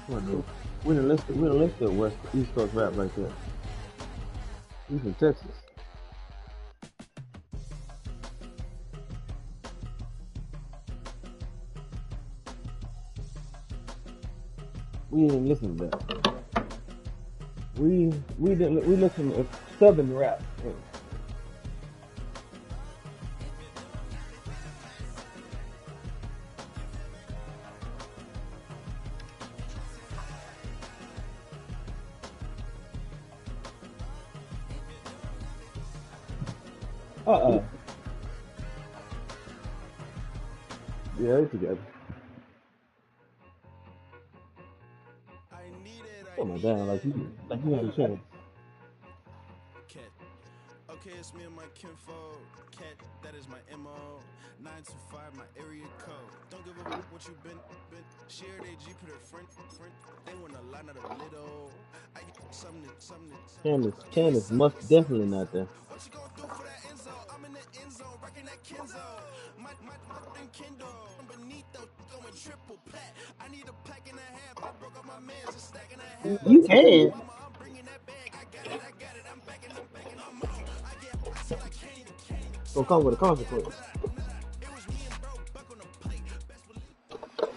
Come on, dude. We done listed West East Coast rap right there. We from Texas. We didn't listen to that. We listen to Southern rap. Uh-uh. Yeah, they together. Oh my damn, like you had a chance. Okay, it's me and my kinfolk. Cat, that is my MO. 925, my area code. Don't give a what you been. Shared AG, put her friend. They want a line out of little. I get something. Candace must definitely not there. What you gonna do for that end zone? I'm in the end zone, rocking that Kenzo. My thing Kindle. Beneath though, going triple plat. I need a pack and a half. I broke up my man's a stack and a half. You can. I'm bringing that bag. I got it. I'm backing, I'm on. I said I can't. Gonna come with a consequence.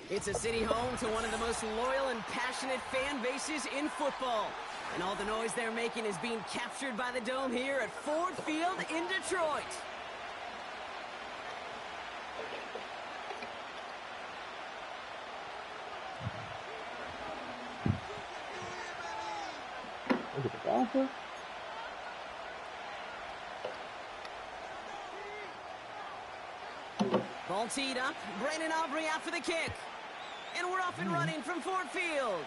It's a city home to one of the most loyal and passionate fan bases in football. And all the noise they're making is being captured by the Dome here at Ford Field in Detroit. Look at the golfer. Ball teed up. Brandon Aubrey out for the kick. And we're off and running from Ford Field.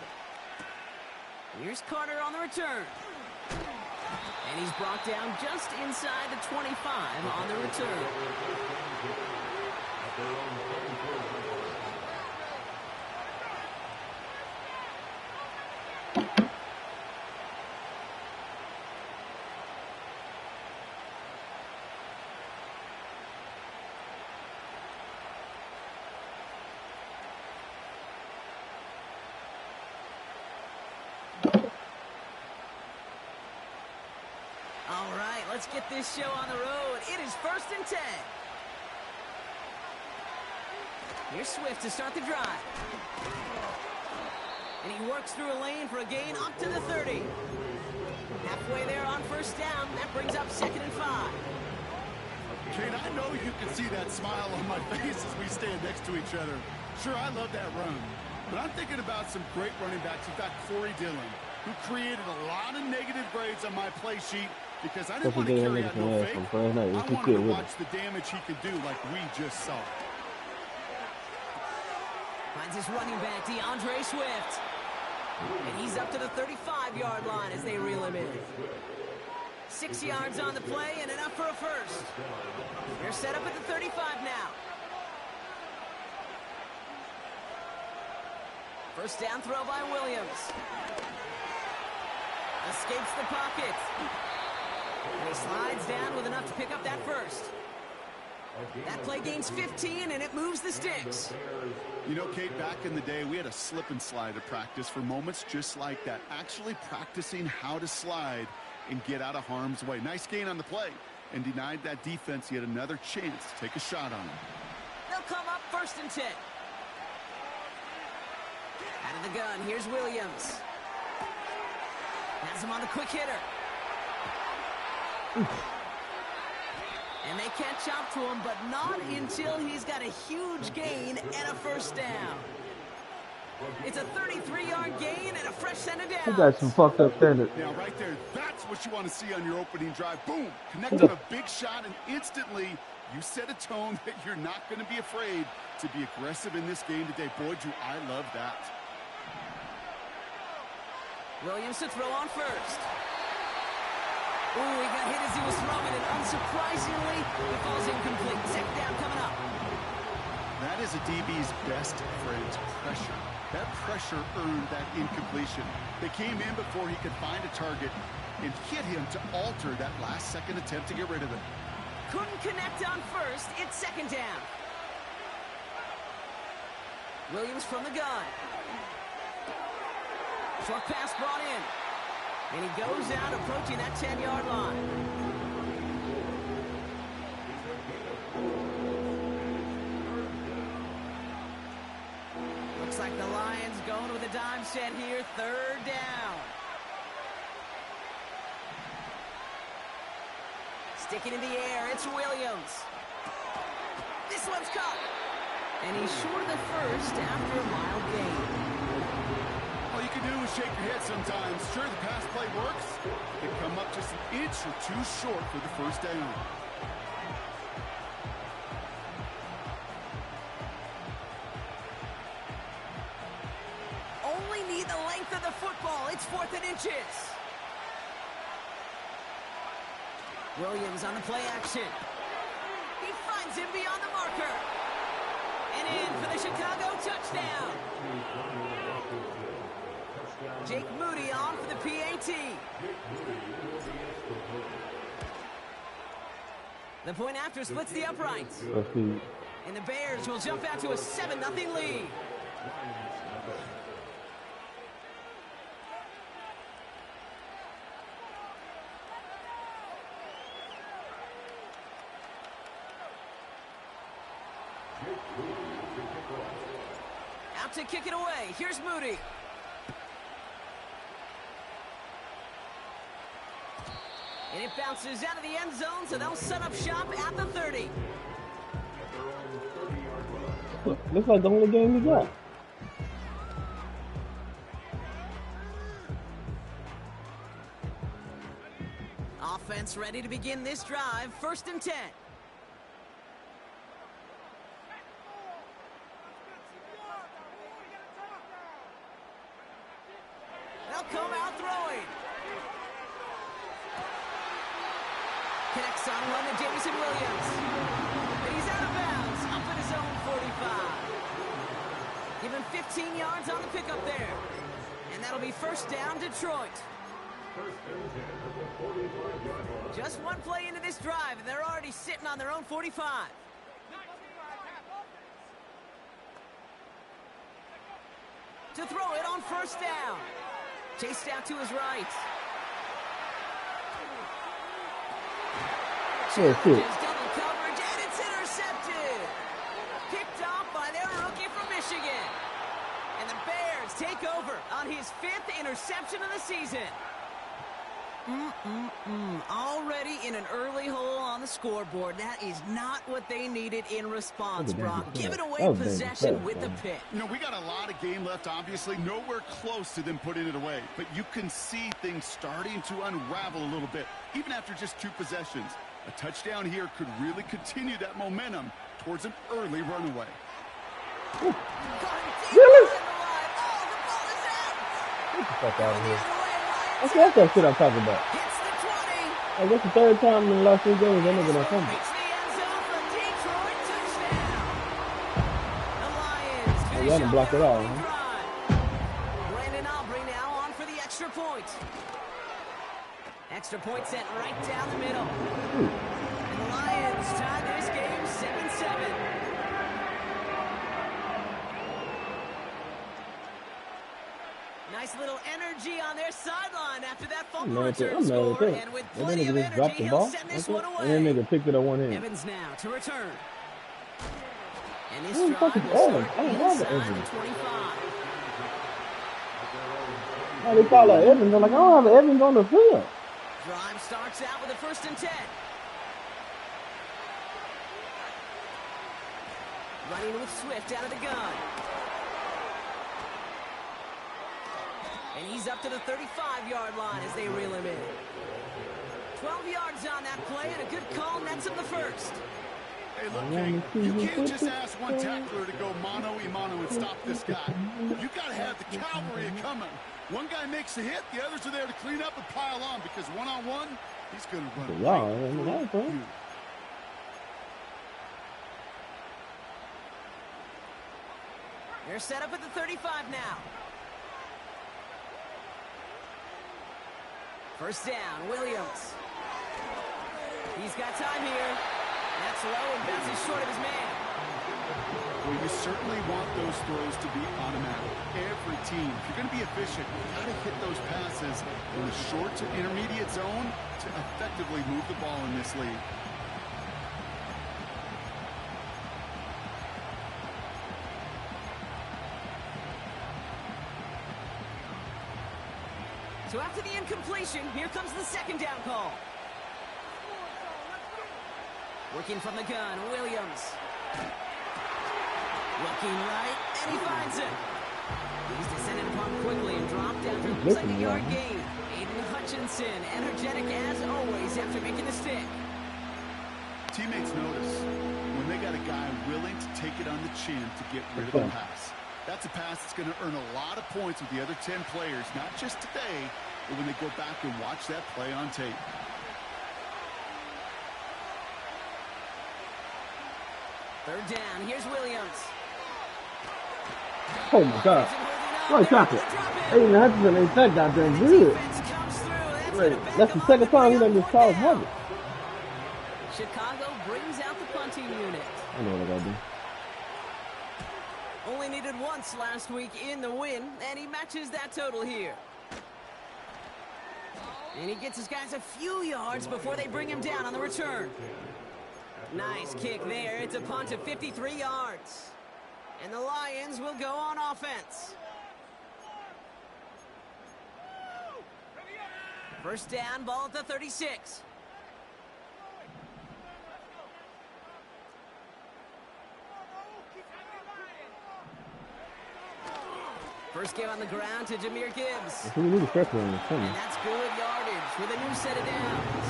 Here's Carter on the return. And he's brought down just inside the 25 on the return. All right, let's get this show on the road. It is 1st and 10. Here's Swift to start the drive. And he works through a lane for a gain up to the 30. Halfway there on 1st down. That brings up 2nd and 5. Kate, I know you can see that smile on my face as we stand next to each other. Sure, I love that run. But I'm thinking about some great running backs. In fact, Corey Dillon, who created a lot of negative grades on my play sheet because I didn't want to carry out no fake. I wanted to watch the damage he could do like we just saw. Finds his running back, DeAndre Swift. And he's up to the 35-yard line as they reel him in. 6 yards on the play and enough for a first. They're set up at the 35 now. 1st down throw by Williams. Escapes the pocket. And he slides down with enough to pick up that first. That play gains 15, and it moves the sticks. You know, Kate, back in the day, we had a slip and slide at practice for moments just like that. Actually practicing how to slide and get out of harm's way. Nice gain on the play, and denied that defense yet another chance to take a shot on him. They'll come up 1st and 10. Out of the gun, here's Williams. Has him on the quick hitter. And they catch up to him, but not until he's got a huge gain and a 1st down. It's a 33-yard gain and a fresh set of downs. You got some fucked up standards. Now, right there, that's what you want to see on your opening drive. Boom! Connect on a big shot, and instantly you set a tone that you're not going to be afraid to be aggressive in this game today. Boy, do I love that. Williams to throw on 1st. Ooh, he got hit as he was throwing, and unsurprisingly, he falls incomplete. 2nd down coming up. That is a DB's best phrase, pressure. That pressure earned that incompletion. They came in before he could find a target and hit him to alter that last-second attempt to get rid of it. Couldn't connect on 1st. It's 2nd down. Williams from the gun. Short pass brought in. And he goes out approaching that 10-yard line. Looks like the Lions going with a dime set here. Third down. Sticking in the air, it's Williams. This one's caught. And he's short of the first after a mild gain. All you can do is shake your head sometimes. Sure, the pass play works. They come up just an inch or two short for the first down. Only need the length of the football. It's 4th and inches. Williams on the play action. He finds him beyond the marker. And in for the Chicago touchdown. Jake Moody on for the PAT. The point after splits the uprights. And the Bears will jump out to a 7-0 lead. Out to kick it away. Here's Moody. And it bounces out of the end zone, so they'll set up shop at the 30. Looks like the only game we got. Offense ready to begin this drive. 1st and 10. They'll come out throwing. Connects on run to Jameson Williams. And he's out of bounds, up at his own 45. Give him 15 yards on the pickup there. And that'll be 1st down, Detroit. Just one play into this drive, and they're already sitting on their own 45. To throw it on 1st down. Chased out to his right. Challenges double coverage, and it's intercepted. Picked off by their rookie from Michigan. And the Bears take over on his 5th interception of the season. Already in an early hole on the scoreboard. That is not what they needed in response, Brock. Giving away possession with the pick. You know, we got a lot of game left, obviously. Nowhere close to them putting it away. But you can see things starting to unravel a little bit, even after just 2 possessions. A touchdown here could really continue that momentum towards an early runaway. Really? Get the fuck out of here. That's that shit I'm talking about. Hits the 20. I guess the 3rd time in the last 2 games, that nigga done fumbled. Reach the end zone for a Detroit touchdown. The Lions finish done blocked it all, huh? drive. Brandon Aubrey now on for the extra point. Extra point sent right down the middle. And the Lions tie this game 7-7. Nice little energy on their sideline after that fumble return score. And with plenty of energy, he'll send this one away. And that nigga picked it on one hand. Evans now to return. And this Who the fuck drive is will Evans? start I don't have inside an Evans. the 25. Now they call her Evans. I'm like, I don't have an Evans on the field. Drive starts out with a 1st and 10. Running with Swift out of the gun. And he's up to the 35-yard line as they reel him in. 12 yards on that play, and a good call nets him the 1st. Hey, look, King, you can't just ask one tackler to go mano-a-mano and stop this guy. You got to have the cavalry coming. One guy makes a hit, the others are there to clean up and pile on, because one-on-one, he's going to run. They're set up at the 35 now. 1st down, Williams. He's got time here. That's low and bounces short of his man. Well, you certainly want those throws to be automatic. Every team, if you're going to be efficient, you got to hit those passes in the short to intermediate zone to effectively move the ball in this league. So after the incompletion, here comes the second down call. Working from the gun, Williams. Looking right, and he finds it. He's descended upon quickly and dropped after a second-yard gain. Aiden Hutchinson, energetic as always after making the stick. Teammates notice when they got a guy willing to take it on the chin to get rid of the pass. That's a pass that's going to earn a lot of points with the other 10 players, not just today, but when they go back and watch that play on tape. Third down, here's Williams. Oh my God. Right tackle. Aiden Hutchinson ain't that goddamn good. Right. That's the second time he done this college level. Chicago brings out the punting unit. I know what I gotta do. Only needed once last week in the win, and he matches that total here. And he gets his guys a few yards before they bring him down on the return. Nice kick there. It's a punt of 53 yards. And the Lions will go on offense. First down, ball at the 36. First game on the ground to Jahmyr Gibbs. We need a pressure on this. And that's good yardage with a new set of downs.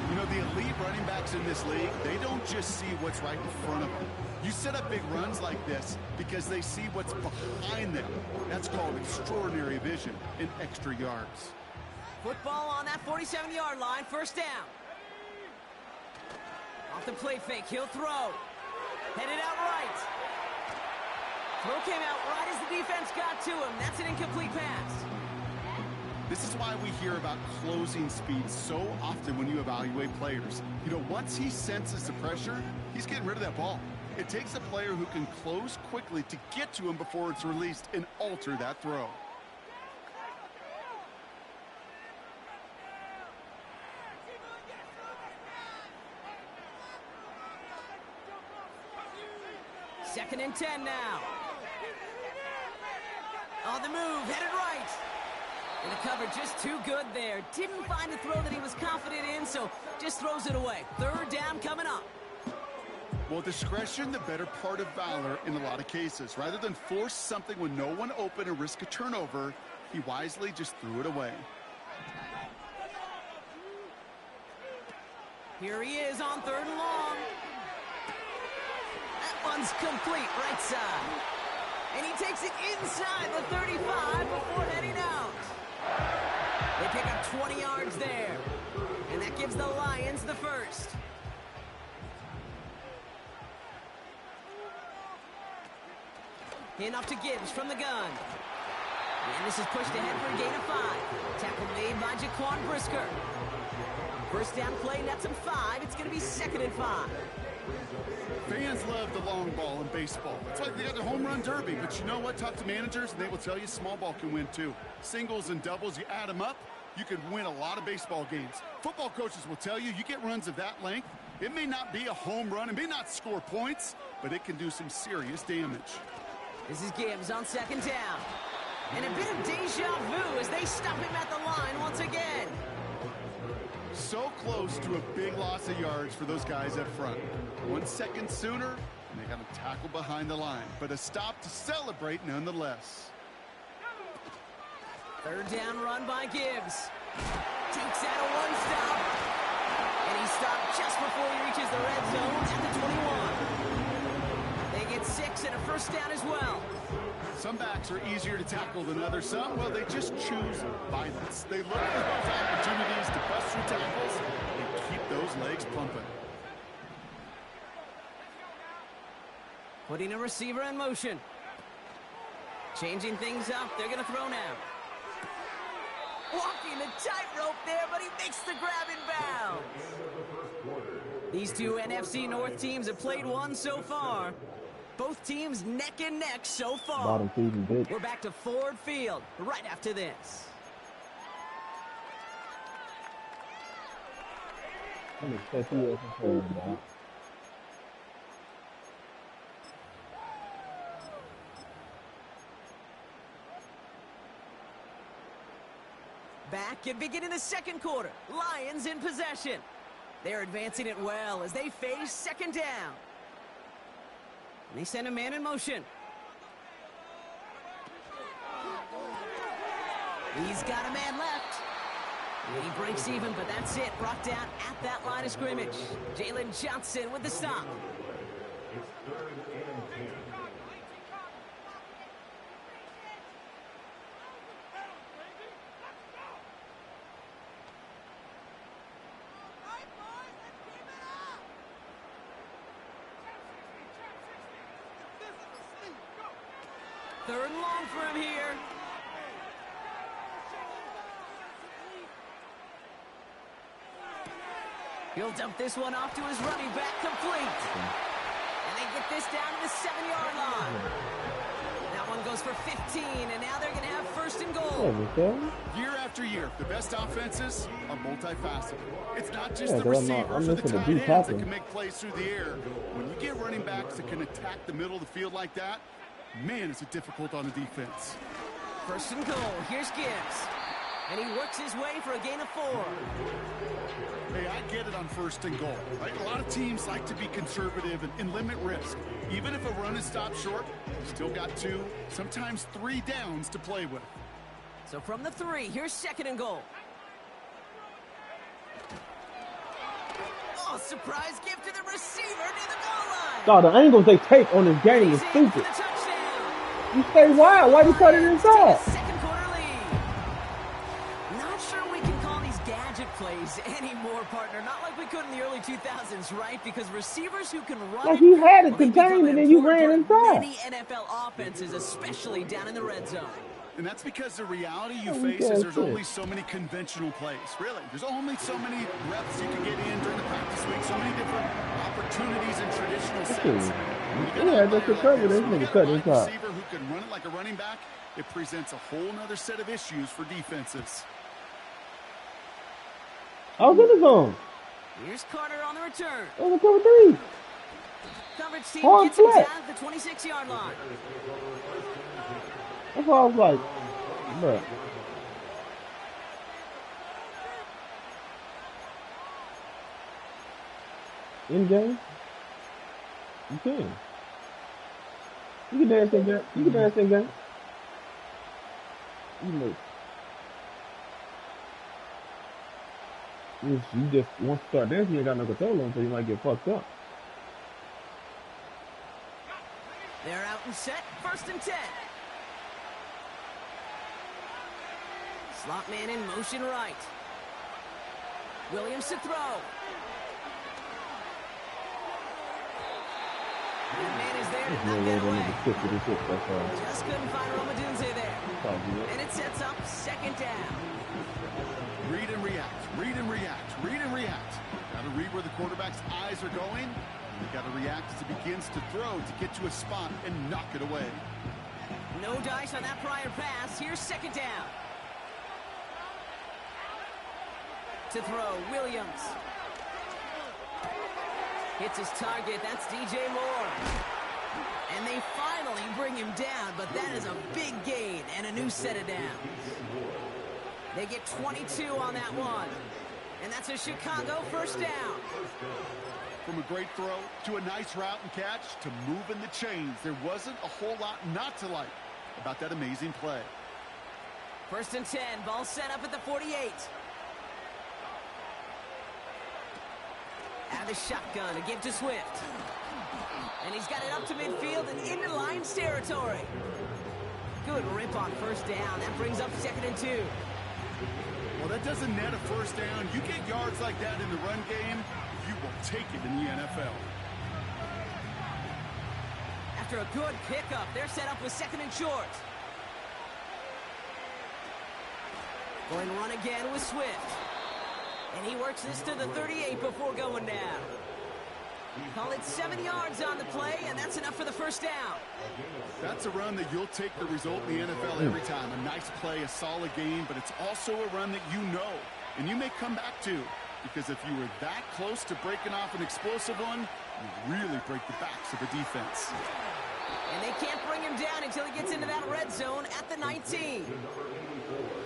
You know, the elite running backs in this league, they don't just see what's right in front of them. You set up big runs like this because they see what's behind them. That's called extraordinary vision and extra yards. Football on that 47-yard line, first down. Off the play fake, he'll throw. Headed out right. Throw came out right as the defense got to him. That's an incomplete pass. This is why we hear about closing speed so often when you evaluate players. You know, once he senses the pressure, he's getting rid of that ball. It takes a player who can close quickly to get to him before it's released and alter that throw. Second and 10 now. On the move, headed right. And the cover just too good there. Didn't find the throw that he was confident in, so just throws it away. Third down coming up. Well, discretion, the better part of valor in a lot of cases. Rather than force something when no one open and risk a turnover, he wisely just threw it away. Here he is on third and long. That one's complete, right side. And he takes it inside the 35 before heading out. They pick up 20 yards there. And that gives the Lions the first. Hand off to Gibbs from the gun. And this is pushed ahead for a gain of 5. Tackle made by Jaquan Brisker. First down play, nets him 5. It's going to be second and 5. Fans love the long ball in baseball. It's like they got the home run derby. But you know what? Talk to managers, and they will tell you small ball can win too. Singles and doubles, you add them up, you can win a lot of baseball games. Football coaches will tell you get runs of that length. It may not be a home run. It may not score points, but it can do some serious damage. This is Gibbs on second down. And a bit of deja vu as they stop him at the line once again. So close to a big loss of yards for those guys up front. 1 second sooner, and they got a tackle behind the line. But a stop to celebrate nonetheless. Third down run by Gibbs. Takes out a one stop. And he stopped just before he reaches the red zone at the 21. They get 6 and a first down as well. Some backs are easier to tackle than others. Some, well, they just choose violence. They look for those opportunities to bust through tackles and keep those legs pumping. Putting a receiver in motion. Changing things up. They're going to throw now. Walking the tightrope there, but he makes the grab in bounds. These two NFC North teams have played one so far. Both teams neck and neck so far. Bottom feeding bitch. We're back to Ford Field right after this. I'm expect you as a player, man. Back and beginning the second quarter. Lions in possession. They're advancing it well as they face second down. And they send a man in motion. He's got a man left. He breaks even, but that's it. Brought down at that line of scrimmage. Jalen Johnson with the stop. Third and long for him here. He'll dump this one off to his running back, complete. And they get this down to the 7-yard line. That one goes for 15, and now they're going to have first and goal. Year after year, the best offenses are multifaceted. It's not just the receivers or the tight ends that can make plays through the air. When you get running backs that can attack the middle of the field like that, man, is it difficult on the defense. First and goal. Here's Gibbs. And he works his way for a gain of 4. Hey, I get it on first and goal, right? A lot of teams like to be conservative and limit risk. Even if a run is stopped short, still got 2, sometimes 3 downs to play with. So from the 3, here's second and goal. Oh, surprise gift to the receiver near the goal line. God, the angles they take on this game is stupid. You stay wide. Why you cut it inside? Second quarter lead. Not sure we can call these gadget plays anymore, partner. Not like we could in the early 2000s, right? Because receivers who can run like you had it contained and then you ran inside. Many NFL offenses, especially down in the red zone. And that's because the reality you face is there's only so many conventional plays. Really, there's only so many reps you can get in during the practice week, so many different opportunities and traditional sets. Yeah, that's the trouble. This nigga cut inside. Receiver who can run it like a running back, it presents a whole nother set of issues for defenses. I was in the zone. Here's Carter on the return. Oh, cover 3. Coverage team gets him down at the 26-yard line. That's why I was like, bruh. In game? You can. You can dance in game. You can dance in game. You know. You just once you start dancing, you ain't got no control on, so you might get fucked up. They're out and set. First and 10. Slot man in motion right. Williams to throw. That man is there to knock that away. Just couldn't find Romadunze there. And it sets up second down. Read and react, read and react, read and react. Got to read where the quarterback's eyes are going. You got to react as he begins to throw to get to a spot and knock it away. No dice on that prior pass. Here's second down. To throw, Williams. Hits his target, that's DJ Moore. And they finally bring him down, but that is a big gain and a new set of downs. They get 22 on that one. And that's a Chicago first down. From a great throw to a nice route and catch to moving the chains, there wasn't a whole lot not to like about that amazing play. First and 10, ball set up at the 48. Out of the shotgun to give to Swift. And he's got it up to midfield and into Lions territory. Good rip on first down. That brings up second and 2. Well, that doesn't net a first down. You get yards like that in the run game, you will take it in the NFL. After a good pickup, they're set up with second and short. Going to run again with Swift. And he works this to the 38 before going down. Call it 7 yards on the play, and that's enough for the first down. That's a run that you'll take the result in the NFL every time. A nice play, a solid game, but it's also a run that you know, and you may come back to, because if you were that close to breaking off an explosive one, you really break the backs of the defense. And they can't bring him down until he gets into that red zone at the 19.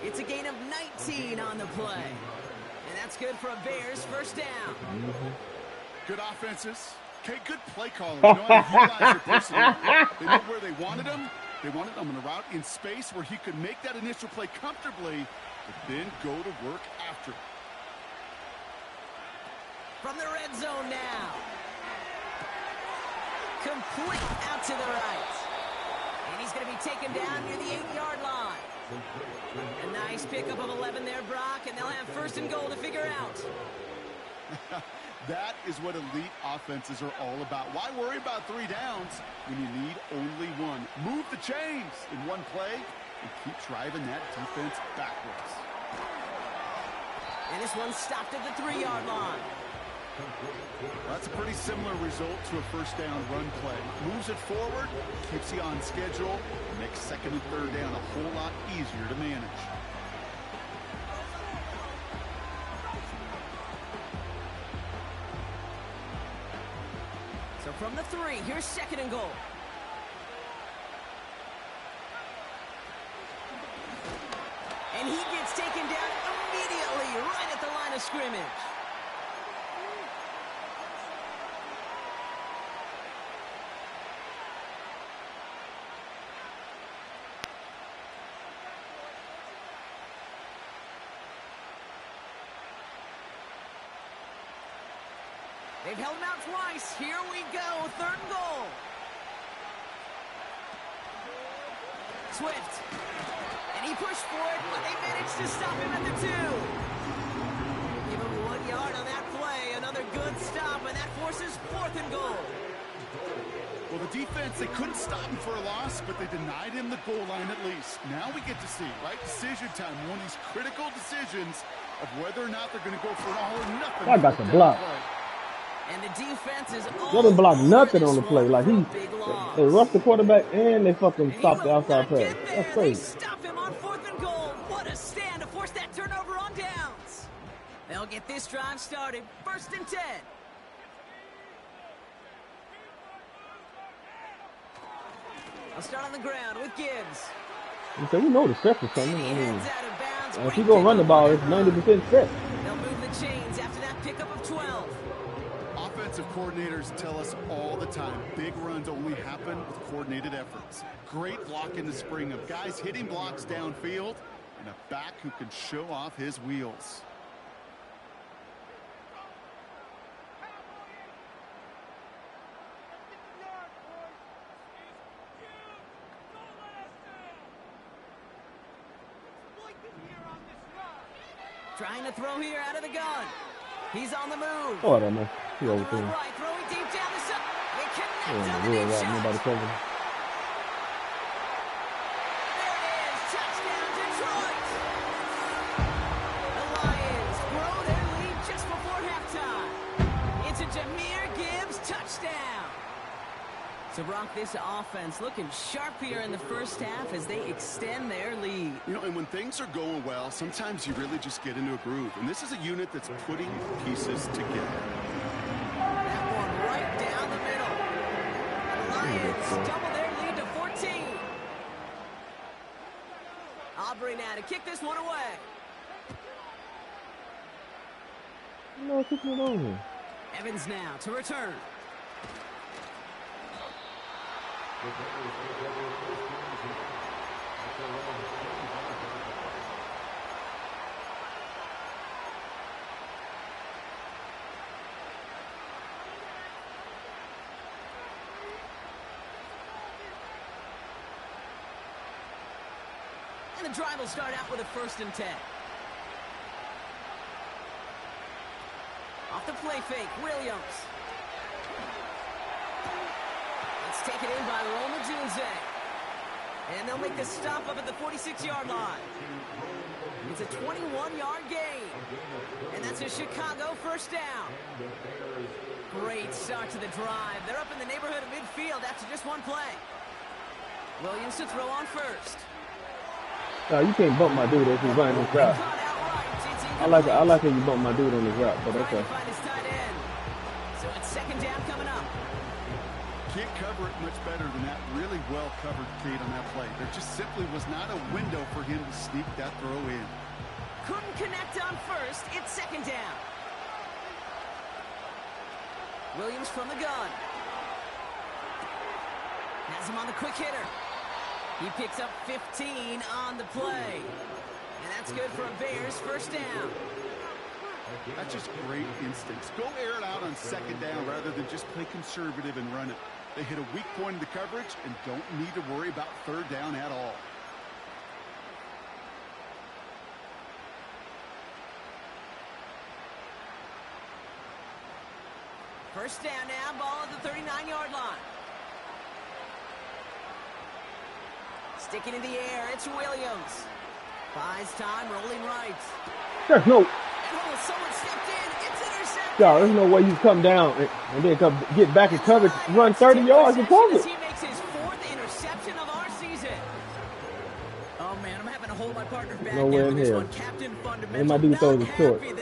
It's a gain of 19 on the play. And that's good for a Bears first down. Good offenses. Okay, good play calling. You know how to utilize your personnel. They knew where they wanted him. They wanted him on a route in space where he could make that initial play comfortably, but then go to work after. From the red zone now. Complete out to the right. And he's going to be taken down near the 8-yard line. A nice pickup of 11 there, Brock, and they'll have first and goal to figure out. That is what elite offenses are all about. Why worry about 3 downs when you need only one? Move the chains in one play and keep driving that defense backwards. And this one's stopped at the 3-yard line. That's a pretty similar result to a first down run play. Moves it forward, keeps you on schedule, makes second and third down a whole lot easier to manage. So from the 3, here's second and goal. And he gets taken down immediately right at the line of scrimmage. They've held him out twice. Here we go. Third and goal. Swift. And he pushed for it, but they managed to stop him at the 2. Give him 1 yard on that play. Another good stop, and that forces fourth and goal. Well, the defense, they couldn't stop him for a loss, but they denied him the goal line at least. Now we get to see, right? Decision time. One of these critical decisions of whether or not they're going to go for an all or nothing. I got the block. And the defense is they didn't block nothing on the play. Like they rushed the quarterback and they fucking stopped the outside pass. That's crazy. They stop him on fourth and goal. What a stand to force that turnover on downs. They'll get this drive started. First and 10. I'll start on the ground with Gibbs. So we know the set is coming. I mean, if you go go run the ball, it's 90% set. They'll move the chains after that pickup of 12. Offensive coordinators tell us all the time, big runs only happen with coordinated efforts. Great block in the spring of guys hitting blocks downfield and a back who can show off his wheels. Trying to throw here out of the gun. He's on the move. Oh, I don't know. He overthrew. Right, throwing deep down the side. They connect Yeah, on the real deep right. shot. Nobody covered. There it is. Touchdown, Detroit. The Lions grow their lead just before halftime. It's a Jahmyr Gibbs touchdown. So, Brock, this offense looking sharp here in the first half as they extend their lead. You know, and when things are going well, sometimes you really just get into a groove. And this is a unit that's putting pieces together. That one right down the middle. The Lions double their lead to 14. Aubrey now to kick this one away. No, kicking it over. Evans now to return. And the drive will start out with a 1st and 10. Off the play fake, Williams. It's taken in by Roma Dunze. And they'll make the stop up at the 46-yard line. It's a 21-yard gain. And that's a Chicago first down. Great start to the drive. They're up in the neighborhood of midfield after just one play. Williams to throw on first. No, you can't bump my dude if he's running his route. I like it you bump my dude on his route, but okay. So it's second down coming up. Can't cover it much better than that. Really well covered, Kate, on that play. There just simply was not a window for him to sneak that throw in. Couldn't connect on first. It's second down. Williams from the gun. Has him on the quick hitter. He picks up 15 on the play. And that's good for a Bears first down. That's just great instincts. Go air it out on second down rather than just play conservative and run it. They hit a weak point in the coverage and don't need to worry about third down at all. First down now, ball at the 39-yard line. Sticking in the air, it's Williams. Buys time, rolling right. There's no... Someone stepped in, it's intercepted. Yo, there's no way you come down and then come get back in coverage, run 30 yards and cover. He makes his 4th interception of our season. Oh, man, I'm having to hold my partner back nowhere in here. And my dude throws it short. He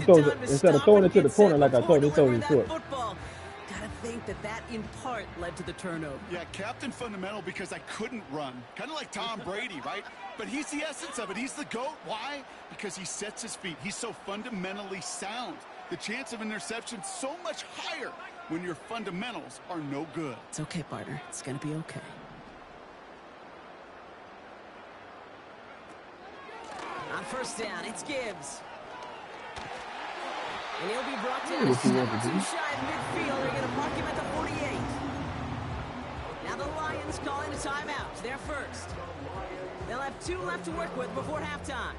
throws it, instead of throwing it to the corner like I told him, he throws it short. Gotta think that in part led to the turnover. Yeah, captain fundamental because I couldn't run. Kind of like Tom Brady, right? But he's the essence of it. He's the GOAT. Why? Because he sets his feet. He's so fundamentally sound. The chance of interception so much higher when your fundamentals are no good. It's okay, partner. It's gonna be okay. On first down, it's Gibbs. And he'll be brought down too shy of midfield. They're going to mark him at the 48. Now the Lions calling a timeout. They're first. They'll have 2 left to work with before halftime.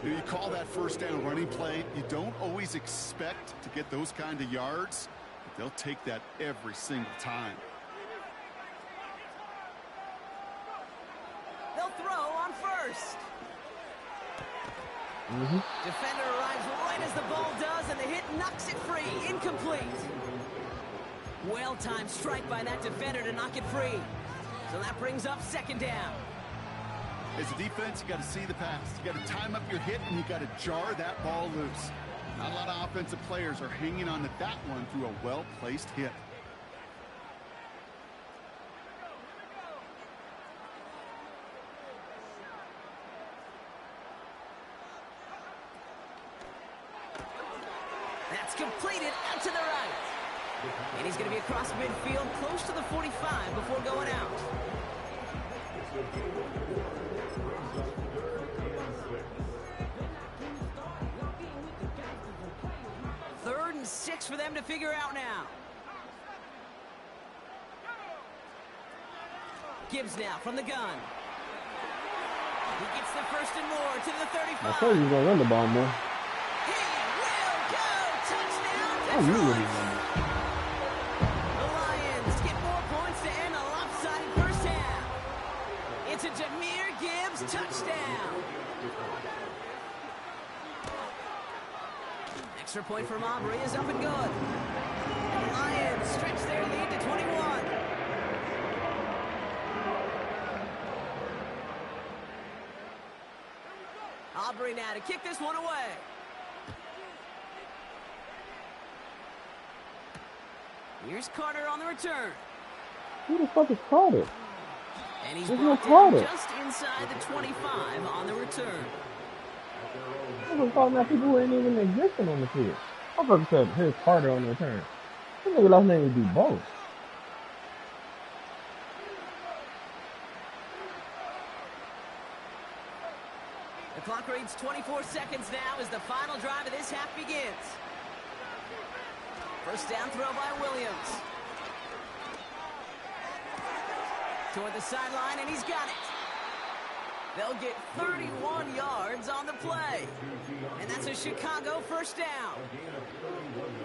You call that first down running play. You don't always expect to get those kind of yards, but they'll take that every single time. They'll throw on first. Defender arrives right as the ball does, and the hit knocks it free. Incomplete. Well-timed strike by that defender to knock it free. So that brings up second down. As a defense, you got to see the pass. You got to time up your hit, and you got to jar that ball loose. Not a lot of offensive players are hanging on to that one through a well-placed hit. That's completed out to the right. And he's going to be across midfield, close to the 45 before going out. Third and 6 for them to figure out now. Gibbs now from the gun. He gets the first and more to the 35. I told you he's going to run the ball more. The Lions get more points to end a lopsided first half. It's a Jahmyr Gibbs touchdown. Extra point from Aubrey is up and good. And the Lions stretch their lead to 21. Aubrey now to kick this one away. Here's Carter on the return. Who the fuck is Carter? And he's There's no brought Carter. down just inside the 25 on the return. I was calling out people who ain't even existing on the field. I fucking said, here's Carter on the return. This nigga last name would be both. The clock reads 24 seconds now as the final drive of this half begins. First down throw by Williams. Toward the sideline, and he's got it. They'll get 31 yards on the play. And that's a Chicago first down.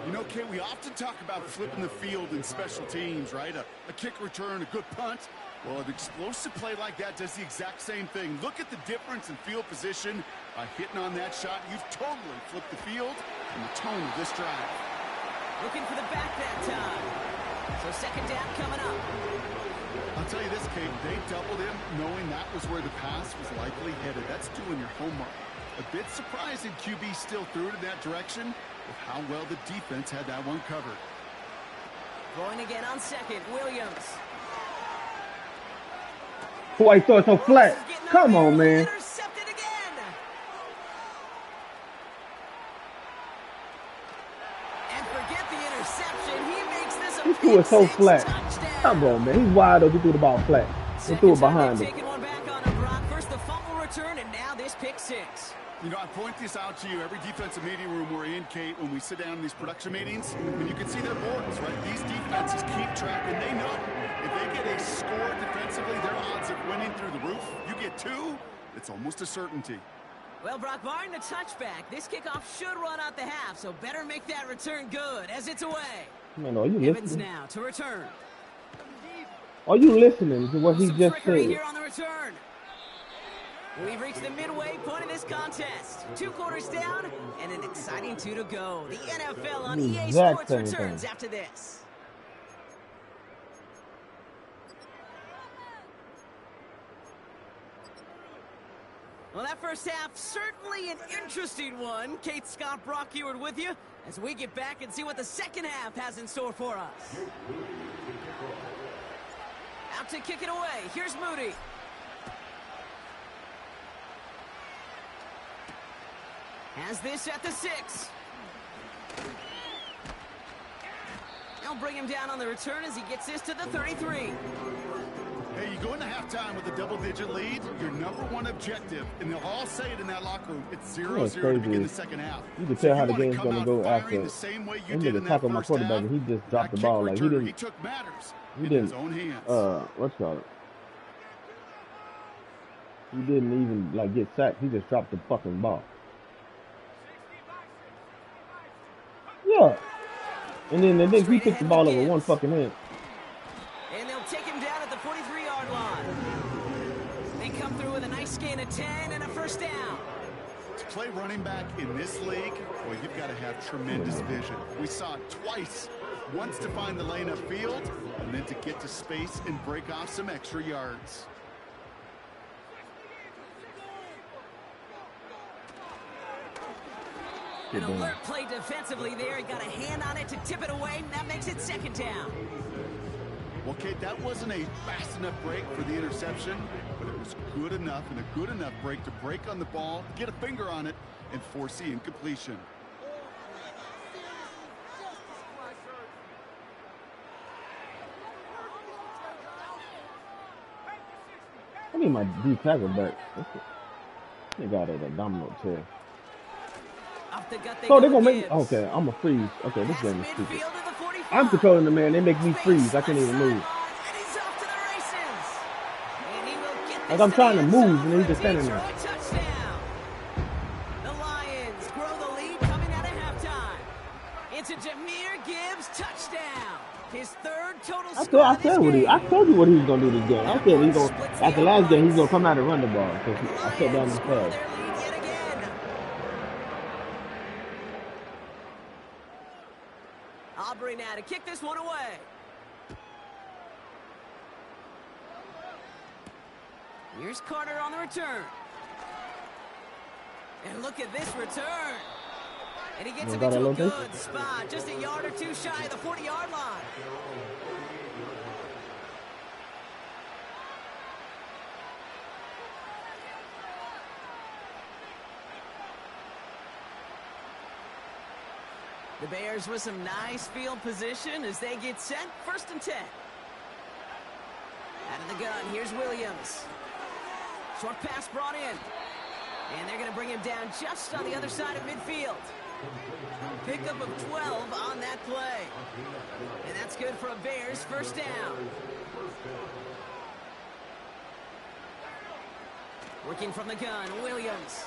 You know, Kay, we often talk about flipping the field in special teams, right? A kick return, a good punt. Well, an explosive play like that does the exact same thing. Look at the difference in field position. By hitting on that shot, you've totally flipped the field and the tone of this drive. Looking for the back that time. So second down coming up. I'll tell you this, Kate, they doubled him knowing that was where the pass was likely headed. That's doing your homework. A bit surprising QB still threw it in that direction with how well the defense had that one covered. Going again on second, Williams. Why you throw it so flat? Come on, man. Intercepted again. And forget the interception. He makes this a He threw it so flat. touchdown. Come on, man. He's wide open. He threw the ball flat. He threw it behind him. Taking one back on him, Brock. First the fumble return, and now this pick six. You know, I point this out to you every defensive meeting room we're in, Kate, when we sit down in these production meetings, and you can see their boards, right? These defenses keep track, and they know if they get a score defensively, their odds of winning through the roof. You get two, it's almost a certainty. Well, Brock, barring the touchback, this kickoff should run out the half, so better make that return good as it's away. Man, are you Evans listening? now to return. Are you listening to what he Some just trickery said? here on the return. We've reached the midway point of this contest. 2 quarters down and an exciting 2 to go. The NFL on EA Exact Sports same returns thing. after this. Well, that first half, certainly an interesting one. Kate, Scott, Brock Eward with you as we get back and see what the second half has in store for us. Out to kick it away. Here's Moody. Has this at the 6. They'll bring him down on the return as he gets this to the 33. Hey, you go into halftime with a double-digit lead, your number one objective, and they'll all say it in that locker room, it's 0-0 to begin the second half. You can tell how the game's going gonna go after. the same way you He did did in a that tackle my first half. quarterback, and he just dropped That the ball kick like he return, didn't. He took matters He in didn't. his own hands. What's it called? He didn't even like get sacked. He just dropped the fucking ball. Yeah. And then he took the ball over one fucking hand. And they'll take him down at the 43-yard line. They come through with a nice gain of 10 and a first down. To play running back in this league, well, you've got to have tremendous vision. We saw it twice. Once to find the lane of field, and then to get to space and break off some extra yards. An alert play defensively there. He got a hand on it to tip it away, and that makes it second down. Well, Kate, that wasn't a fast enough break for the interception, but it was good enough and a good enough break to break on the ball, get a finger on it, and force the incompletion. I need my D tackle back. They got it a domino chair. Off the gut they So go they're gonna with make. Gibbs. Okay, I'm a freeze. Okay, this Pass game is stupid. midfield to the 45. I'm controlling the man. They make me freeze. I can't even move. And he's off to the races. And he will get this Like I'm to trying the to end move, zone and for he's just standing there. Detroit touchdown. The Lions grow the lead coming out of halftime. It's a Jahmyr Gibbs touchdown. His third total score I of this told you what he was gonna do this game. I said he's gonna after last game he's gonna come out and run the ball because I shut down his Lions grow pass. their lead yet again. Aubrey now to kick this one away. Here's Carter on the return. And look at this return. And he gets him got a into a little good spot, just a yard or two shy of the 40-yard line. The Bears with some nice field position as they get set. 1st and 10. Out of the gun, here's Williams. Short pass brought in. And they're going to bring him down just on the other side of midfield. Pickup of 12 on that play. And that's good for a Bears first down. Working from the gun, Williams.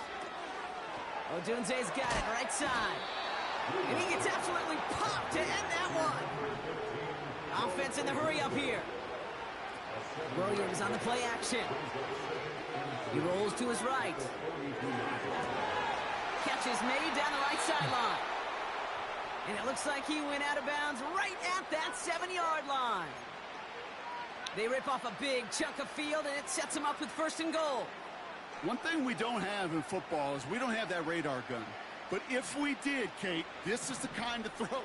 Odunze's got it right side. And he gets absolutely popped to end that one. Offense in the hurry up here. Williams on the play action. He rolls to his right. Catch is made down the right sideline. And it looks like he went out of bounds right at that 7-yard line. They rip off a big chunk of field, and it sets them up with 1st and goal. One thing we don't have in football is we don't have that radar gun. But if we did, Kate, this is the kind of throw,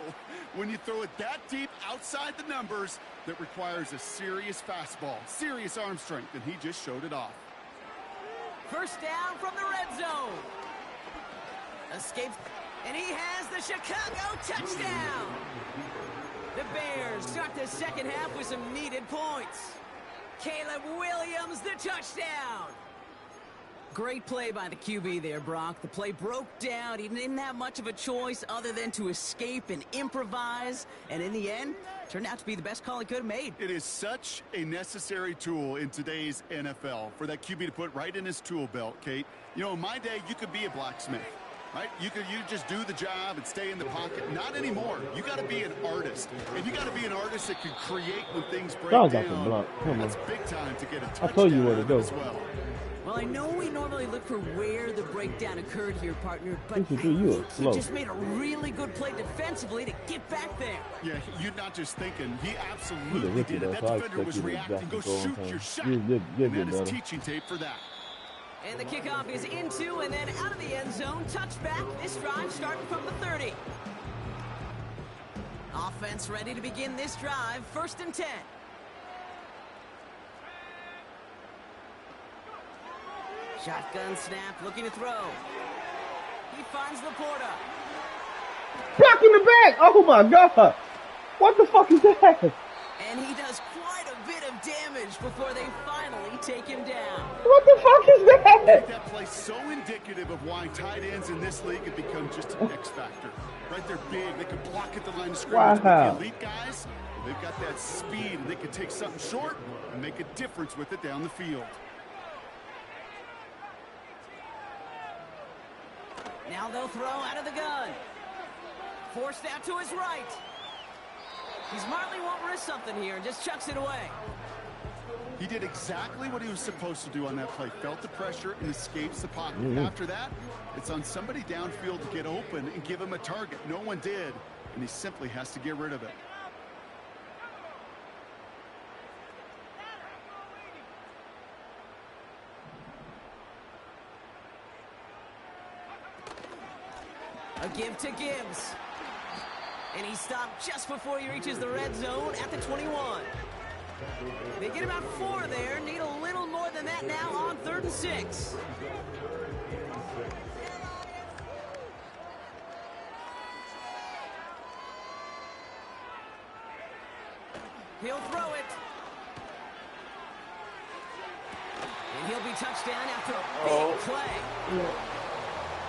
when you throw it that deep outside the numbers, that requires a serious fastball, serious arm strength, and he just showed it off. 1st down from the red zone. Escapes, and he has the Chicago touchdown. The Bears start the 2nd half with some needed points. Caleb Williams, the touchdown. Great play by the QB there, Brock. The play broke down. He didn't have much of a choice other than to escape and improvise. And in the end, turned out to be the best call he could have made. It is such a necessary tool in today's NFL for that QB to put right in his tool belt, Kate. You know, in my day, you could be a blacksmith, right? You just do the job and stay in the pocket. Not anymore. You got to be an artist. And you got to be an artist that can create when things break down. That's big time to get a touchdown. I told you where to go. As well. Well, I know we normally look for where the breakdown occurred here, partner, but he just made a really good play defensively to get back there. Yeah, you're not just thinking. He absolutely did it. That defender was reacting. Go shoot your shot. And that is teaching tape for that. And the kickoff is into and then out of the end zone. Touchback. This drive starting from the 30. Offense ready to begin this drive. 1st and 10. Shotgun snap, looking to throw. He finds Laporta. Block in the back! Oh my god! What the fuck is that? And he does quite a bit of damage before they finally take him down. What the fuck is that? That play so indicative of why tight ends in this league have become just an X factor. Right, they're big. They can block at the line of scrimmage. Wow. The elite guys, they've got that speed, and they can take something short and make a difference with it down the field. Now they'll throw out of the gun. Forced out to his right. He smartly won't risk something here and just chucks it away. He did exactly what he was supposed to do on that play. Felt the pressure and escapes the pocket. After that, it's on somebody downfield to get open and give him a target. No one did, and he simply has to get rid of it. A give to Gibbs. And he stopped just before he reaches the red zone at the 21. They get about 4 there. Need a little more than that now on 3rd and 6. He'll throw it. And he'll be touchdown after a big play.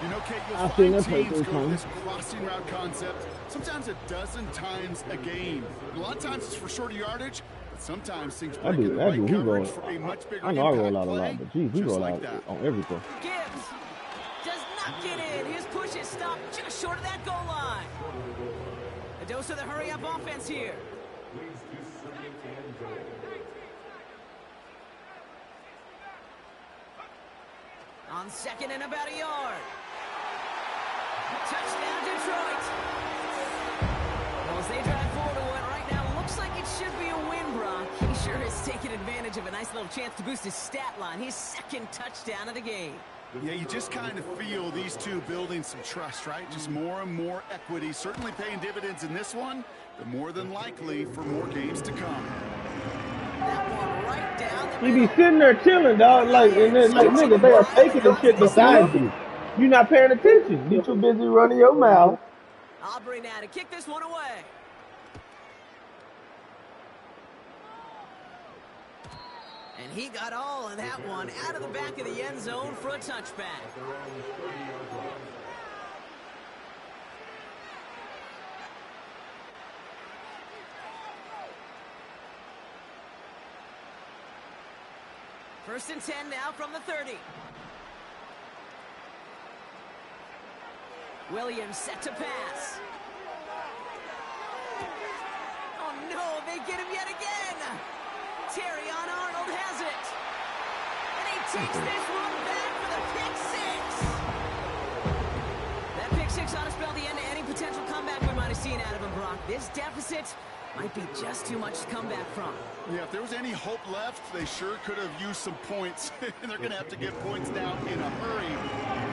You know, Kate, you'll find teams go with this crossing route concept sometimes a dozen times a game. And a lot of times it's for shorter yardage, but sometimes things break in the right coverage for a much bigger I know I roll out a play, lot, but geez, we roll out on everything. Gibbs does not get in. His push is stopped just short of that goal line. A dose of the hurry-up offense here. On 2nd and about a yard. Touchdown, Detroit. Well, as they drive forward to what right now looks like it should be a win, Brock. He sure has taken advantage of a nice little chance to boost his stat line. His 2nd touchdown of the game. Yeah, you just kind of feel these two building some trust, right? Just more and more equity. Certainly paying dividends in this one, but more than likely for more games to come. That one right down the You be sitting there chilling, dog, like, and then, like, nigga, they are taking the shit beside you. You're not paying attention. You're too busy running your mouth. Aubrey now to kick this one away. And he got all of that one out of the back of the end zone for a touchback. First and 10 now from the 30. Williams set to pass. Oh no, they get him yet again. Terrion Arnold has it. And he takes this one back for the pick six. That pick six ought to spell the end to any potential comeback we might have seen out of him, Brock. This deficit might be just too much to come back from. Yeah, if there was any hope left, they sure could have used some points. And they're going to have to get points now in a hurry.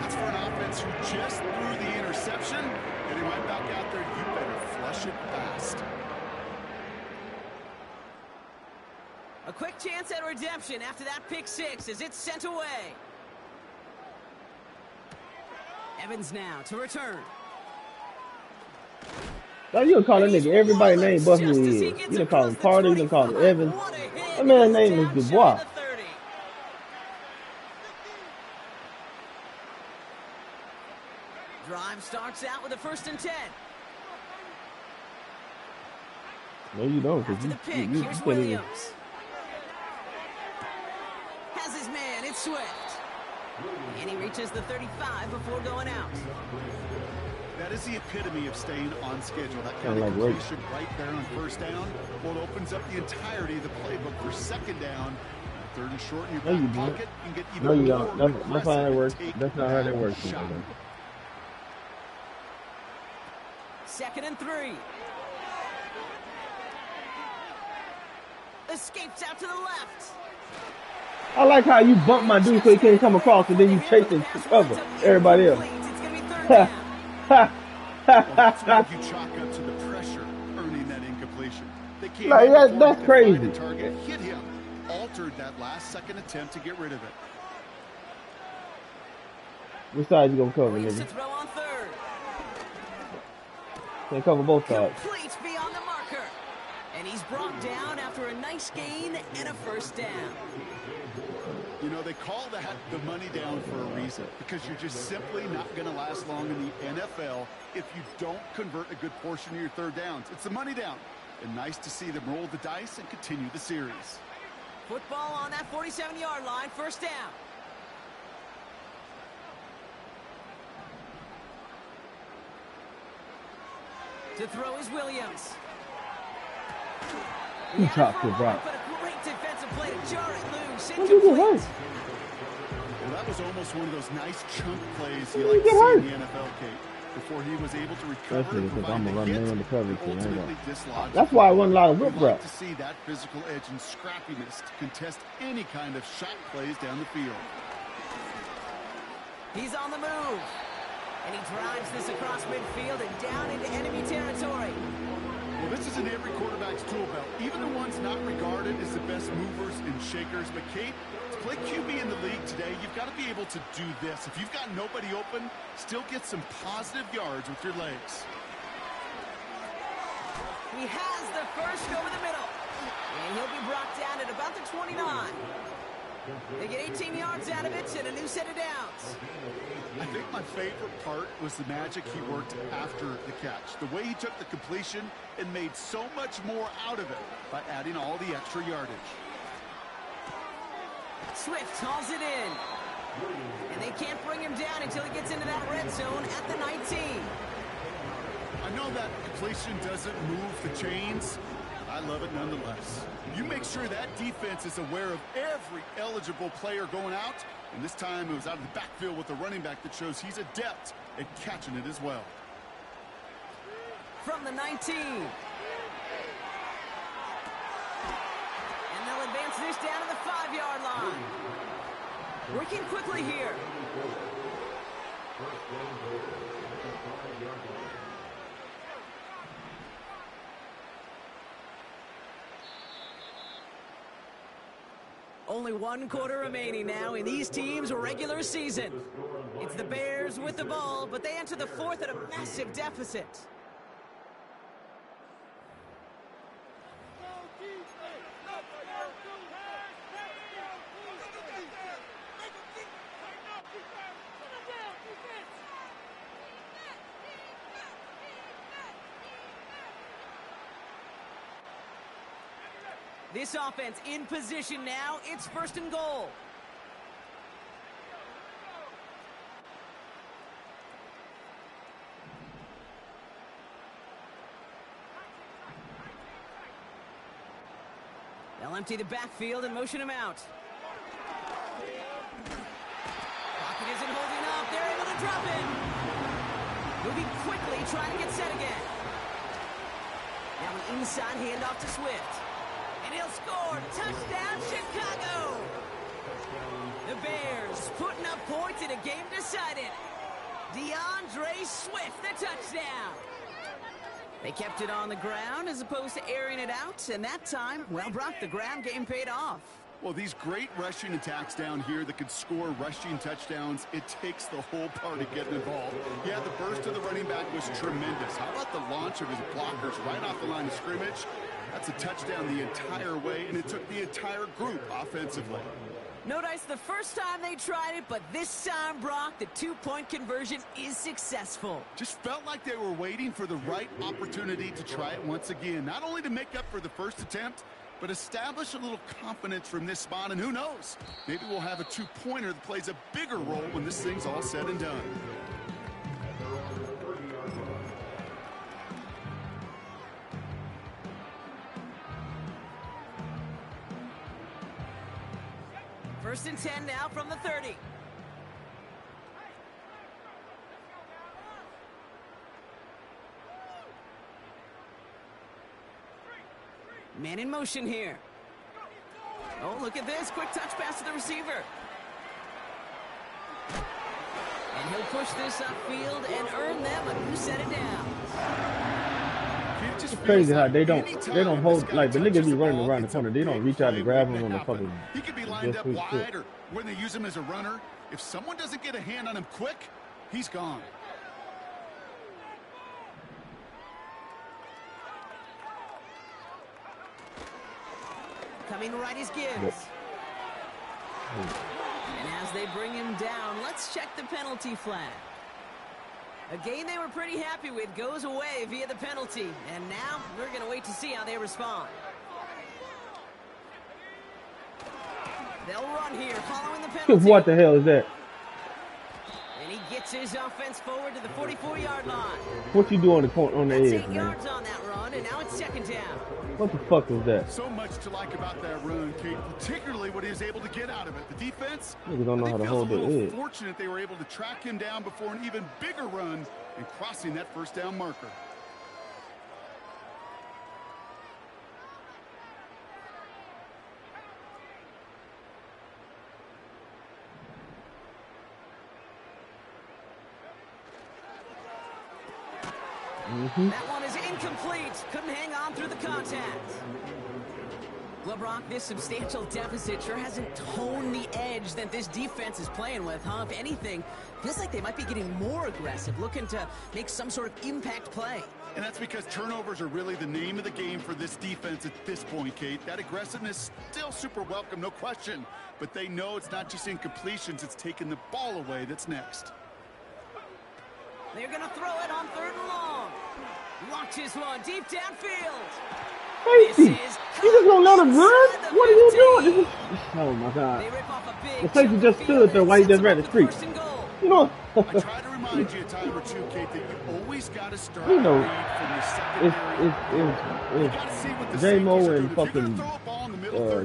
That's for an offense who just threw the interception. And he went back out there. You better flush it fast. A quick chance at redemption after that pick six as it's sent away. Evans now to return. Now you can call that nigga everybody named but who he is. You can call him Carter, you can call him Evans. That man's name is Dubois. Drive starts out with a 1st and 10. No, you don't, After the pick, here's Williams. Has his man, it's Swift. And he reaches the 35 before going out. That is the epitome of staying on schedule. That kind of completion right there on 1st down. Well, it opens up the entirety of the playbook for 2nd down. 3rd and short in your back pocket. You can get even no, you more don't. That's not how it works. That's not how that works. 2nd and 3. Escapes out to the left. I like how you bump my dude so he can't come across, and then you chase him to cover everybody else. It's going to be 3rd down. That's when you chalk up to the pressure earning that incompletion. They came that's crazy. The target hit him, altered that last second attempt to get rid of it. Which side you gonna cover, Williams to nigga? throw on 3rd. Can't cover both sides. Complete beyond the marker. And he's brought down after a nice gain and a 1st down. You know, they call that the money down for a reason, because you're just simply not going to last long in the NFL if you don't convert a good portion of your 3rd downs. It's the money down. And nice to see them roll the dice and continue the series. Football on that 47-yard line, 1st down. To throw is Williams. He chopped it, Brock. But a great defensive play to jar it loose. What did you get hurt? Well, that was almost one of those nice chunk plays you like to see in the NFL, Kate. Before he was able to recover and provide the hit, ultimately dislodged. That's why I won a lot of whip We'd like reps. to see that physical edge and scrappiness to contest any kind of shot plays down the field. He's on the move. And he drives this across midfield and down into enemy territory. Well, this is in every quarterback's tool belt, even the ones not regarded as the best movers and shakers. But, Kate, to play QB in the league today, you've got to be able to do this. If you've got nobody open, still get some positive yards with your legs. He has the 1st over the middle. And he'll be brought down at about the 29. They get 18 yards out of it and a new set of downs. I think my favorite part was the magic he worked after the catch. The way he took the completion and made so much more out of it by adding all the extra yardage. Swift hauls it in. And they can't bring him down until he gets into that red zone at the 19. I know that completion doesn't move the chains. I love it nonetheless. You make sure that defense is aware of every eligible player going out. And this time it was out of the backfield with a running back that shows he's adept at catching it as well. From the 19. And they'll advance this down to the 5-yard line. Working quickly here. Only 1 quarter remaining now in these teams' regular season. It's the Bears with the ball, but they enter the 4th at a massive deficit. This offense in position now. It's 1st and goal. They'll They'll empty the backfield and motion him out. Pocket isn't holding up. They're able to drop it. Moving quickly, trying to get set again. Now an inside handoff to Swift. And he'll score. Touchdown, Chicago. The Bears putting up points in a game decided. DeAndre Swift, the touchdown. They kept it on the ground as opposed to airing it out. And that time, well, Brock, the ground game paid off. Well, these great rushing attacks down here that could score rushing touchdowns, it takes the whole party getting involved. Yeah, the burst of the running back was tremendous. How about the launch of his blockers right off the line of scrimmage? That's a touchdown the entire way, and it took the entire group offensively. No dice the first time they tried it, but this time, Brock, the two-point conversion is successful. Just felt like they were waiting for the right opportunity to try it once again. Not only to make up for the first attempt, but establish a little confidence from this spot, and who knows? Maybe we'll have a two-pointer that plays a bigger role when this thing's all said and done. First and 10 now from the 30. Man in motion here. Oh, look at this. Quick touch pass to the receiver. And he'll push this upfield and earn them a new set of downs. It's crazy how they don't hold, like, the niggas be running around the corner. They don't reach out and grab him on the fucking. He could be lined up wide, or when they use him as a runner. If someone doesn't get a hand on him quick, he's gone. Coming right is Gibbs. And as they bring him down, let's check the penalty flag. A game they were pretty happy with goes away via the penalty. And now we're going to wait to see how they respond. They'll run here following the penalty. What the hell is that? And he gets his offense forward to the 44-yard line. What you do on the That's edge, 8 man? yards on that run, and now it's second down. What the fuck was that? So much to like about that run, Kate, particularly what he was able to get out of it. The defense, Niggas don't know how to hold their edge. fortunate they were able to track him down before an even bigger run and crossing that first down marker. That one is incomplete. Couldn't hang on through the contact. Well, Brock, this substantial deficit sure hasn't toned the edge that this defense is playing with, huh? If anything, feels like they might be getting more aggressive, looking to make some sort of impact play. And that's because turnovers are really the name of the game for this defense at this point, Kate. That aggressiveness still super welcome, no question. But they know it's not just incompletions, it's taking the ball away that's next. They're going to throw it on 3rd and long. Launches one deep downfield. Crazy. You just don't let him run? What are you doing? This is, oh my God. The safety just stood there while he just ran the street. You know. I try to remind you a time or two, Kate, that you always got to start You know, from the secondary. if J-Mo and fucking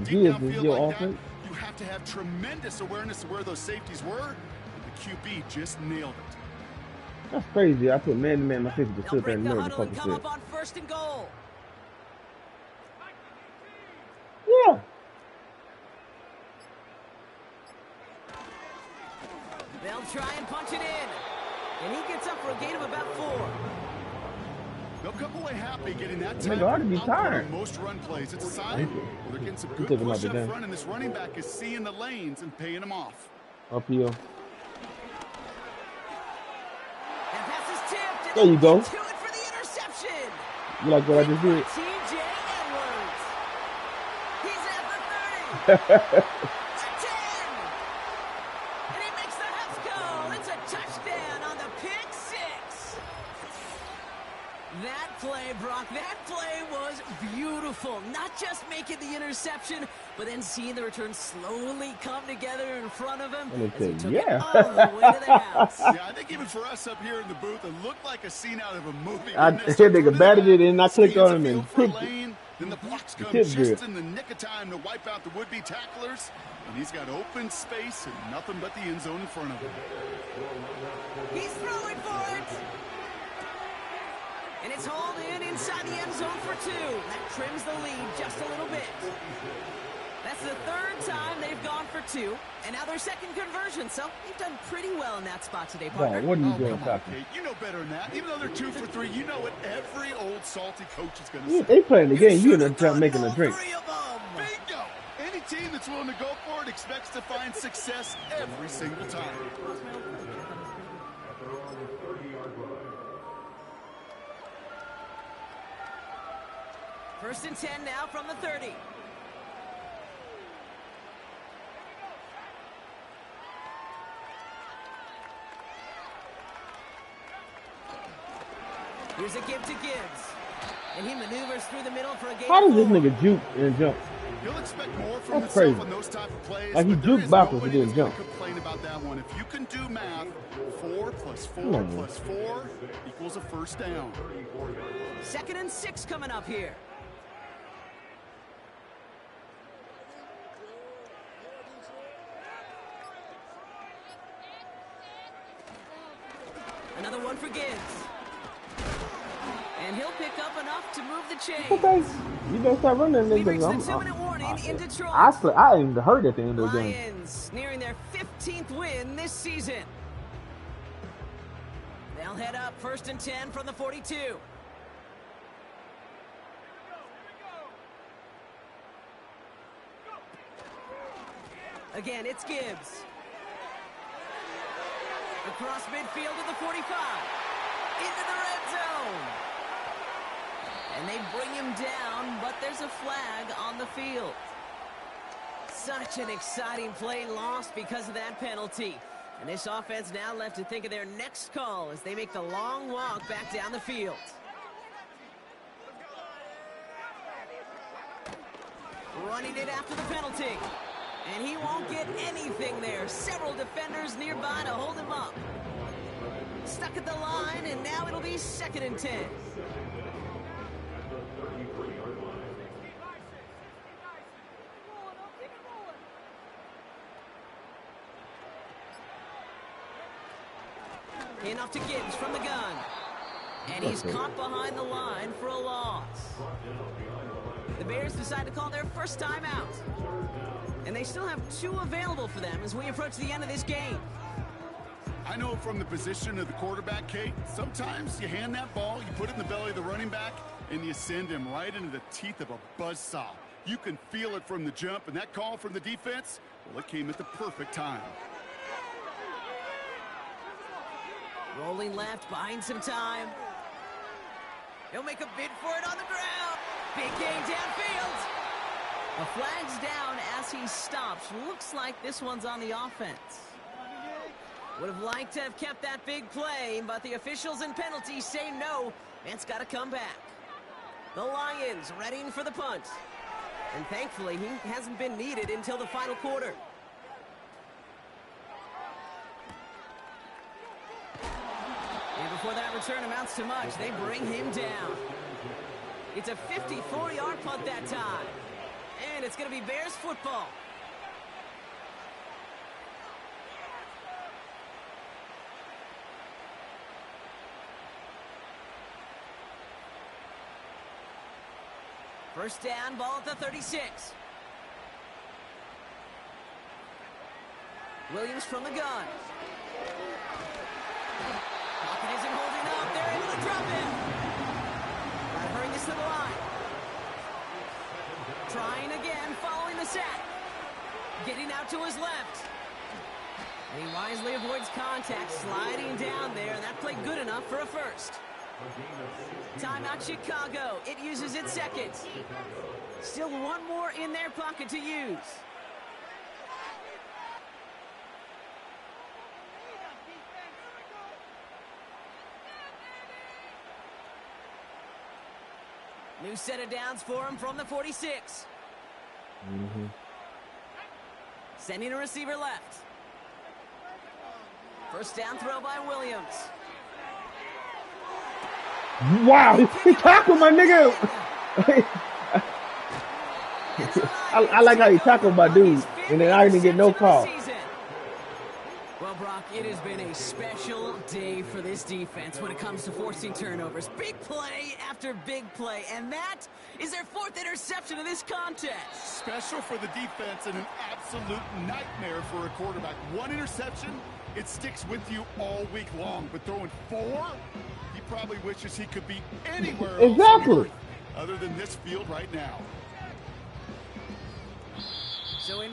Gibbs is your offense. You have to have tremendous awareness of where those safeties were, and the QB just nailed it. That's crazy. I put man-to-man my safety to sit there and the know the fucking come shit. up on 1st and goal. Yeah. They'll try and punch it in. And he gets up for a gain of about 4. They'll come away happy getting that Nigga ought to be tired. Most run plays. It's a sign well, they're getting some good took him out push the up game. front, and this running back is seeing the lanes and paying them off. Uphill. And pass is tipped. And There you go. to it for the interception. You like what I just did? T.J. Edwards. He's at the 30. The 10. And he makes the Huffs go. It's a touchdown on the pick 6. That play, Brock. That play was beautiful. Not just making the interception, but then seeing the return slowly come together in front of him as he took it all the way to the house. Yeah, I think even for us up here in the booth, it looked like a scene out of a movie. I said nigga batted it and I clicked on him and picked it. Then the blocks come It's just good. in the nick of time to wipe out the would-be tacklers. And he's got open space and nothing but the end zone in front of him. He's throwing for it. And it's hauled in inside the end zone for 2. That trims the lead just a little bit. That's the 3rd time they've gone for 2. And now their 2nd conversion. So they've done pretty well in that spot today, partner. Bro, what are you doing, Come on, Tucker? Kate. You know better than that. Even though they're 2 for 3, you know what every old salty coach is going to say. They playing the game. You in there making a drink. 3 of them. Bingo! Any team that's willing to go for it expects to find success every single time. First and 10 now from the 30. Here's a give to Gibbs. And he maneuvers through the middle for a gain. How does this nigga juke and jump? You'll expect more from That's himself crazy. on those type of plays. Like he but there juked is backwards nobody and that's didn't gonna jump. complain about that one. If you can do math, 4 plus 4 Come on, plus 4 equals a first down. 2nd and 6 coming up here. Another one for Gibbs. And he'll pick up enough to move the chain. Okay, you better start running We that reach nigga. the 2-minute warning in Detroit. I ain't even heard at the end of the game. Lions nearing their 15th win this season. They'll head up 1st and 10 from the 42. Again, it's Gibbs. Across midfield to the 45. Into the red zone. And they bring him down, but there's a flag on the field. Such an exciting play lost because of that penalty. And this offense now left to think of their next call as they make the long walk back down the field. Running it after the penalty. And he won't get anything there. Several defenders nearby to hold him up. Stuck at the line, and now it'll be 2nd and 10. Enough to Gibbs from the gun. And he's caught behind the line for a loss. The Bears decide to call their first timeout. And they still have 2 available for them as we approach the end of this game. I know from the position of the quarterback, Kate, sometimes you hand that ball, you put it in the belly of the running back, and you send him right into the teeth of a buzzsaw. You can feel it from the jump, and that call from the defense, well, it came at the perfect time. Rolling left, buying some time. He'll make a bid for it on the ground. Big gain downfield. A flag's down as he stops. Looks like this one's on the offense. Would have liked to have kept that big play, but the officials and penalties say no. It's got to come back. The Lions readying for the punt. And thankfully, he hasn't been needed until the final quarter. And before that return amounts to much, they bring him down. It's a 54-yard punt that time. And it's going to be Bears football. First down, ball at the 36. Williams from the gun. Pocket isn't holding up. They're able to drop him. Gotta hurry this to the line. Trying again, following the sack. Getting out to his left. And he wisely avoids contact, sliding down there, and that played good enough for a first. Timeout Chicago. It uses its second. Still one more in their pocket to use. New set of downs for him from the 46. Sending a receiver left. First down throw by Williams. Wow, he tackled my nigga. I like how he tackled my dude, and then I didn't get no call. Well, Brock, it has been a special day for this defense when it comes to forcing turnovers. Big play after big play, and that is their 4th interception of this contest. Special for the defense and an absolute nightmare for a quarterback. 1 interception, it sticks with you all week long, but throwing 4, he probably wishes he could be anywhere else other than this field right now. So in